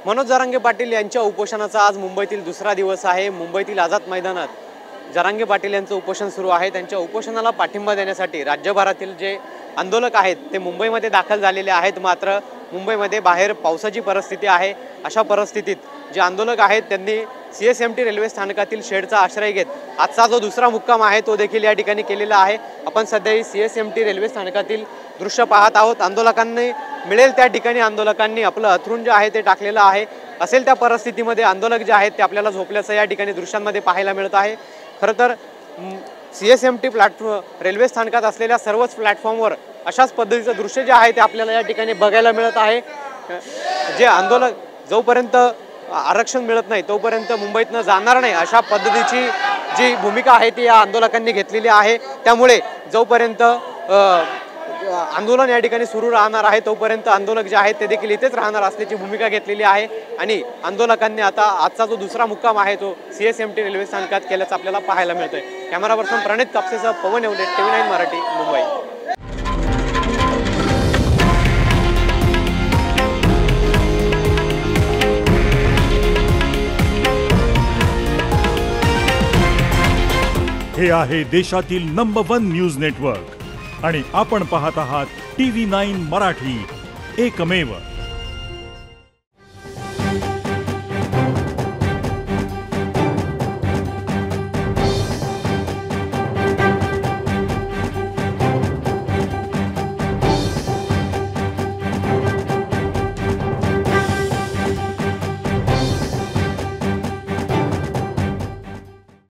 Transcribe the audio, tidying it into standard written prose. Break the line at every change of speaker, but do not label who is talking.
मनोज जरांगे पाटील यांच्या उपोषणाचा आज मुंबईतील दुसरा दिवस आहे। मुंबईतील आझाद मैदानात जरांगे पाटील यांचं उपोषण सुरू आहे। त्यांच्या उपोषणाला पाठिंबा देण्यासाठी राज्यभरातील जे आंदोलक आहेत ते मुंबईमध्ये दाखल झालेले आहेत। मात्र मुंबईमध्ये बाहेर पावसाची परिस्थिती आहे। अशा परिस्थितीत जे आंदोलक आहेत त्यांनी CSMT रेल्वे स्थानकातील शेडचा आश्रय घेत आजचा जो दुसरा मुक्काम आहे तो देखील या ठिकाणी केलेला आहे। आपण सध्या CSMT रेल्वे स्थानकातील दृश्य पाहत आहोत। आंदोलकांनी मिळेल त्या ठिकाणी आंदोलकांनी आपलं अथरून जे आहे ते टाकलेलं आहे। असेल त्या परिस्थितीमध्ये आंदोलक जे आहेत ते आपल्याला झोपल्याचं या ठिकाणी दृश्यांमध्ये पाहायला मिळत आहे। खरं तर CSMT प्लॅटफॉर्म रेल्वे स्थानकात असलेल्या सर्वच प्लॅटफॉर्मवर अशाच पद्धतीचं दृश्य जे आहे ते आपल्याला या ठिकाणी बघायला मिळत आहे। जे आंदोलक जोपर्यंत आरक्षण मिळत नाही तोपर्यंत मुंबईतनं जाणार नाही अशा पद्धतीची जी भूमिका आहे ती या आंदोलकांनी घेतलेली आहे। त्यामुळे जोपर्यंत आंदोलन या ठिकाणी सुरू राहणार आहे तोपर्यंत आंदोलक जे आहेत ते देखील इथेच राहणार असल्याची भूमिका घेतलेली आहे। आणि आंदोलकांनी आता आजचा जो दुसरा मुक्काम आहे तो CSMT रेल्वे स्थानकात केल्याचं आपल्याला पाहायला मिळतंय। कॅमेरा पर्सन प्रणित कापसेसह पवन येवले, TV9 मराठी, मुंबई।
हे आहे देशातील नंबर 1 न्यूज नेटवर्क आणि आपण पाहत आहात TV9 मराठी, एकमेव।